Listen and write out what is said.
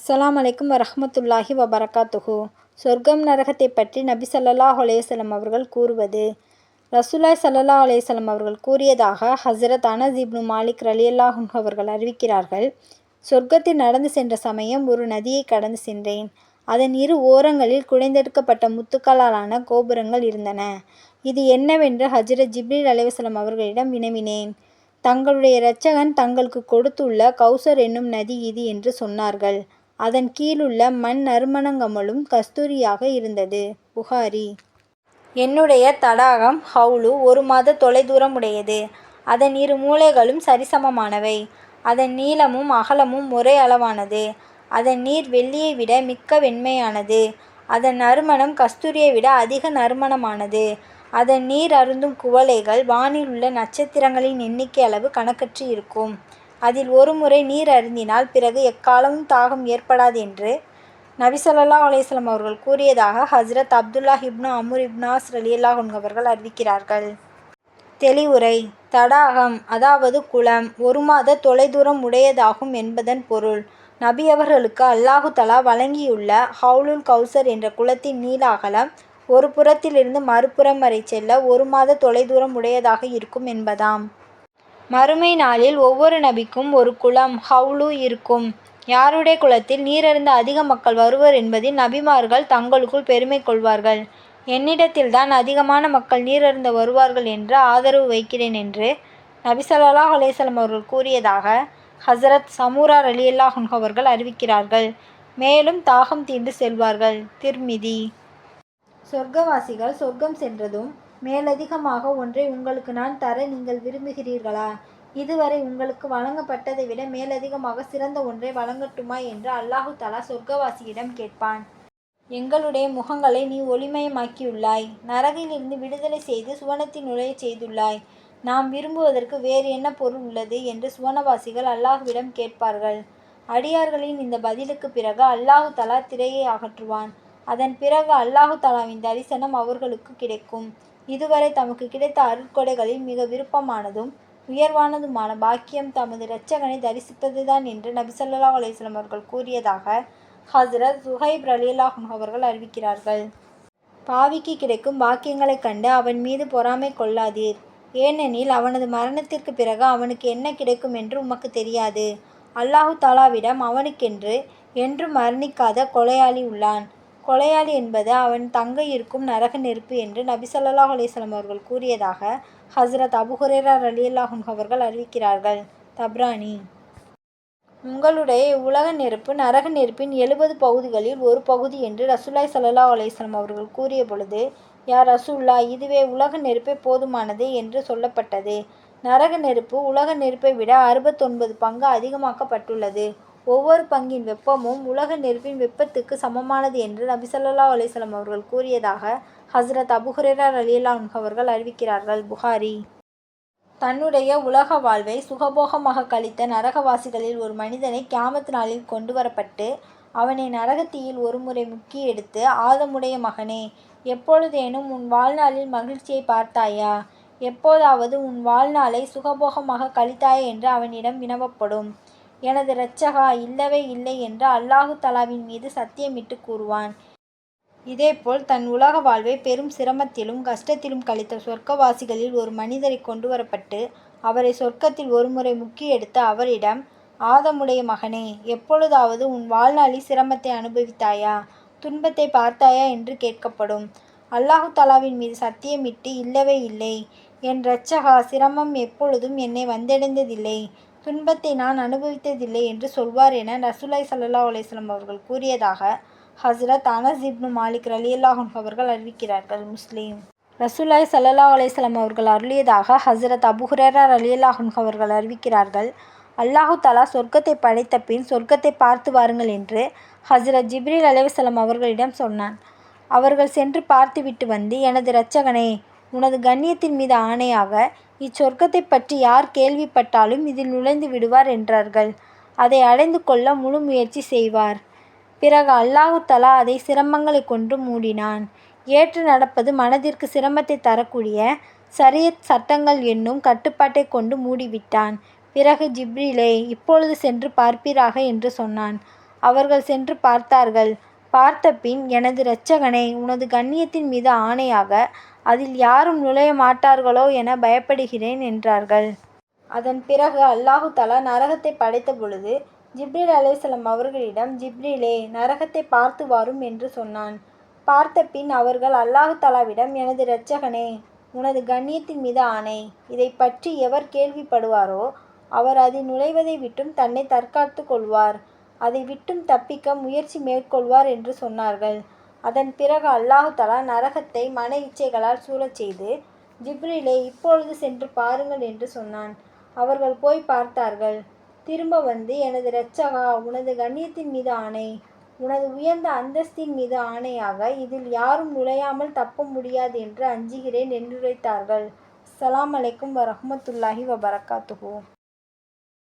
அஸ்ஸலாமு அலைக்கும் வரஹ்மத்துல்லாஹி வபரகாத்துஹு. சொர்க்கம் நரகத்தை பற்றி நபி ஸல்லல்லாஹு அலைஹி வஸல்லம் அவர்கள் கூறுவது. ரசூலுல்லாஹி ஸல்லல்லாஹு அலைஹி வஸல்லம் அவர்கள் கூறியதாக ஹஸ்ரத் அனஸ் இப்னு மாலிக் ரலியல்லாஹு அன்ஹு அவர்கள் அறிவிக்கிறார்கள். சொர்க்கத்தில் நடந்து சென்ற சமயம் ஒரு நதியை கடந்து சென்றேன். அதன் இரு ஓரங்களில் குடைந்தெடுக்கப்பட்ட முத்துக்களாலான கோபுரங்கள் இருந்தன. இது என்னவென்று ஹஜ்ரத் ஜிப்ரீல் அலைஹிஸ்ஸலாம் அவர்களிடம் வினவினேன். தங்களுடைய இரட்சகன் தங்களுக்கு கொடுத்துள்ள கௌசர் என்னும் நதி இது என்று சொன்னார்கள். அதன் கீழுள்ள மண் நறுமணங்கமழும் கஸ்தூரியாக இருந்தது. புகாரி. என்னுடைய தடாகம் ஹவுலு 1 மாத தொலைதூரம் உடையது. அதன் இரு மூலைகளும் சரிசமமானவை. அதன் நீளமும் அகலமும் ஒரே அளவானது. அதன் நீர் வெள்ளியை விட மிக்க வெண்மையானது. அதன் நறுமணம் கஸ்தூரியை விட அதிக நறுமணமானது. அதன் நீர் அருந்தும் குவளைகள் வானில் உள்ள நட்சத்திரங்களின் எண்ணிக்கை அளவு கணக்கற்று இருக்கும். அதில் ஒரு முறை நீர் அருந்தினால் பிறகு எக்காலமும் தாகம் ஏற்படாது என்று நபி ஸல்லல்லாஹு அலைஹி வஸல்லம் அவர்கள் கூறியதாக ஹஸ்ரத் அப்துல்லாஹ் இப்னு அம்ர் இப்னு ஆஸ் ரலியல்லாஹு அன்ஹு அவர்கள் அறிவிக்கிறார்கள். தெளிவுரை. தடாகம் அதாவது குளம் 1 மாத தொலைதூரம் உடையதாகும் என்பதன் பொருள். நபி அவர்களுக்கு அல்லாஹு தஆலா வழங்கியுள்ள ஹவுலுல் கௌசர் என்ற குளத்தின் நீள அகலம் ஒரு புறத்திலிருந்து மறுபுறம் வரை செல்ல 1 மாத தொலைதூரம் உடையதாக இருக்கும் என்பதாம். மறுமை நாளில் ஒவ்வொரு நபிக்கும் ஒரு குளம் ஹவுலு இருக்கும். யாருடைய குளத்தில் நீரருந்த அதிக மக்கள் வருவர் என்பதில் நபிமார்கள் தங்களுக்குள் பெருமை கொள்வார்கள். என்னிடத்தில்தான் அதிகமான மக்கள் நீரருந்த வருவார்கள் என்று ஆதரவு வைக்கிறேன் என்று நபி ஸல்லல்லாஹு அலைஹி வஸல்லம் அவர்கள் கூறியதாக ஹஸ்ரத் சமூரா ரலியல்லாஹு அன்ஹு அவர்கள் அறிவிக்கிறார்கள். மேலும் தாகம் தீர்ந்து செல்வார்கள். திர்மிதி. சொர்க்கவாசிகள் சொர்க்கம் சென்றதும் மேலதிகமாக ஒன்றை உங்களுக்கு நான் தர நீங்கள் விரும்புகிறீர்களா? இதுவரை உங்களுக்கு வழங்கப்பட்டதை விட மேலதிகமாக சிறந்த ஒன்றை வழங்கட்டுமா என்று அல்லாஹு தஆலா சொர்க்கவாசியிடம் கேட்பான். எங்களுடைய முகங்களை நீ ஒளிமயமாக்கியுள்ளாய். நரகிலிருந்து விடுதலை செய்து சுவனத்தில் நுழையச் செய்துள்ளாய். நாம் விரும்புவதற்கு வேறு என்ன பொருள் உள்ளது என்று சுவனவாசிகள் அல்லாஹுவிடம் கேட்பார்கள். அடியார்களின் இந்த பதிலுக்கு பிறகு அல்லாஹு தஆலா திரையை அகற்றுவான். அதன் பிறகு அல்லாஹு தஆலாவின் தரிசனம் அவர்களுக்கு கிடைக்கும். இதுவரை தமக்கு கிடைத்த அருட்கொடைகளில் மிக விருப்பமானதும் உயர்வானதுமான பாக்கியம் தமது இரட்சகனை தரிசிப்பதுதான் என்று நபி ஸல்லல்லாஹு அலைஹி வஸல்லம் அவர்கள் கூறியதாக ஹஸ்ரத் சுஹைப் ரலியல்லாஹு அன்ஹு அவர்கள் அறிவிக்கிறார்கள். பாவிக்கு கிடைக்கும் பாக்கியங்களைக் கண்டு அவன் மீது பொறாமை கொள்ளாதீர். ஏனெனில் அவனது மரணத்திற்கு பிறகு அவனுக்கு என்ன கிடைக்கும் என்று உமக்கு தெரியாது. அல்லாஹு தஆலாவிடம் அவனுக்கென்று என்றும் மரணிக்காத கொலையாளி உள்ளான். கொலையாளி என்பது அவன் தங்க இருக்கும் நரக நெருப்பு என்று நபி ஸல்லல்லாஹு அலைஹி வஸல்லம் அவர்கள் கூறியதாக ஹஸ்ரத் அபூ ஹுரைரா ரலியல்லாஹு அன்ஹு அவர்கள் அறிவிக்கிறார்கள். தப்ரானி. உங்களுடைய உலக நெருப்பு நரக நெருப்பின் 70 பகுதிகளில் ஒரு பகுதி என்று ரசூலுல்லாஹி ஸல்லல்லாஹு அலைஹி வஸல்லம் அவர்கள் கூறிய பொழுது, யா ரசூலுல்லாஹ், இதுவே உலக நெருப்பே போதுமானது என்று சொல்லப்பட்டது. நரக நெருப்பு உலக நெருப்பை விட 69 பங்கு அதிகமாக்கப்பட்டுள்ளது. ஒவ்வொரு பங்கின் வெப்பமும் உலக நெருப்பின் வெப்பத்துக்கு சமமானது என்று நபி ஸல்லல்லாஹு அலைஹி வஸல்லம் அவர்கள் கூறியதாக ஹஸ்ரத் அபூ ஹுரைரா ரலியல்லாஹு அன்ஹு அவர்கள் அறிவிக்கிறார்கள். புகாரி. தன்னுடைய உலக வாழ்வை சுகபோகமாக கழித்த நரகவாசிகளில் ஒரு மனிதனை கியாமத் நாளில் கொண்டு வரப்பட்டு அவனை நரகத்தீயில் ஒருமுறை முக்கி எடுத்து, ஆதமுடைய மகனே, எப்பொழுதேனும் உன் வாழ்நாளில் மகிழ்ச்சியை பார்த்தாயா? எப்போதாவது உன் வாழ்நாளை சுகபோகமாக கழித்தாயா என்று அவனிடம் வினவப்படும். எனது இரட்சகா, இல்லவே இல்லை என்று அல்லாஹு தஆலாவின் மீது சத்தியமிட்டு கூறுவான். இதேபோல் தன் உலக வாழ்வை பெரும் சிரமத்திலும் கஷ்டத்திலும் கழித்த சொர்க்கவாசிகளில் ஒரு மனிதரை கொண்டு வரப்பட்டு அவரை சொர்க்கத்தில் ஒருமுறை முக்கி எடுத்து அவரிடம், ஆதமுடைய மகனே, எப்பொழுதாவது உன் வாழ்நாளில் சிரமத்தை அனுபவித்தாயா? துன்பத்தை பார்த்தாயா என்று கேட்கப்படும். அல்லாஹு தஆலாவின் மீது சத்தியமிட்டு, இல்லவே இல்லை. என் இரட்சகா, சிரமம் எப்பொழுதும் என்னை வந்தடைந்ததில்லை. துன்பத்தை நான் அனுபவித்ததில்லை என்று சொல்வார் என ரசூலுல்லாஹி ஸல்லல்லாஹு அலைஹி வஸல்லம் அவர்கள் கூறியதாக ஹஸ்ரத் அனஸ் இப்னு மாலிக் ரலியல்லாஹு அன்ஹு அவர்கள் அறிவிக்கிறார்கள். முஸ்லிம். ரசூலுல்லாஹி ஸல்லல்லாஹு அலைஹி வஸல்லம் அவர்கள் அருளியதாக ஹஸ்ரத் அபூ ஹுரைரா ரலியல்லாஹு அன்ஹு அவர்கள் அறிவிக்கிறார்கள். அல்லாஹு தஆலா சொர்க்கத்தை படைத்த பின் சொர்க்கத்தை பார்த்து வாருங்கள் என்று ஹஸ்ரத் ஜிப்ரீல் அலைஹிஸ்ஸலாம் அவர்களிடம் சொன்னான். அவர்கள் சென்று பார்த்துவிட்டு வந்து, எனது இரட்சகனே, உனது கண்ணியத்தின் மீது ஆணையாக, இச்சொர்க்கத்தை பற்றி யார் கேள்விப்பட்டாலும் இதில் நுழைந்து விடுவார் என்றார்கள். அதை அடைந்து கொள்ள முழு முயற்சி செய்வார். பிறகு அல்லாஹு தஆலா அதை சிரமங்களை கொண்டு மூடினான். ஏற்று நடப்பது மனதிற்கு சிரமத்தை தரக்கூடிய ஷரியத் சட்டங்கள் என்னும் கட்டுப்பாட்டை கொண்டு மூடிவிட்டான். பிறகு ஜிப்ரீலே, இப்பொழுது சென்று பார்ப்பீராக என்று சொன்னான். அவர்கள் சென்று பார்த்தார்கள். பார்த்தபின், எனது இரட்சகனே, உனது கண்ணியத்தின் மீது ஆணையாக அதில் யாரும் நுழைய மாட்டார்களோ என பயப்படுகிறேன் என்றார்கள். அதன் பிறகு அல்லாஹு தஆலா நரகத்தை படைத்த பொழுது ஜிப்ரீல் அலைஹிஸ்ஸலாம் அவர்களிடம், ஜிப்ரீலே, நரகத்தை பார்த்து வாரும் என்று சொன்னான். பார்த்தபின் அவர்கள் அல்லாஹு தஆலாவிடம், எனது இரட்சகனே, உனது கண்ணியத்தின் மீது ஆணை, இதைப் பற்றி எவர் கேள்விப்படுவாரோ அவர் அதில் நுழைவதை விட்டும் தன்னை தற்காத்துக் கொள்வார், அதை விட்டும் தப்பிக்க முயற்சி மேற்கொள்வார் என்று சொன்னார்கள். அதன் பிறகு அல்லாஹு தஆலா நரகத்தை மன இச்சைகளால் சூழச் செய்து, ஜிப்ரீலே, இப்பொழுது சென்று பாருங்கள் என்று சொன்னான். அவர்கள் போய் பார்த்தார்கள். திரும்ப வந்து, எனது இரட்சகா, உனது கண்ணியத்தின் மீது ஆணை, உனது உயர்ந்த அந்தஸ்தின் மீது ஆணையாக இதில் யாரும் நுழையாமல் தப்ப முடியாது என்று அஞ்சுகிறேன் என்றுரைத்தார்கள். அஸ்ஸலாமு அலைக்கும் வரஹ்மத்துல்லாஹி வபரகாத்துஹு.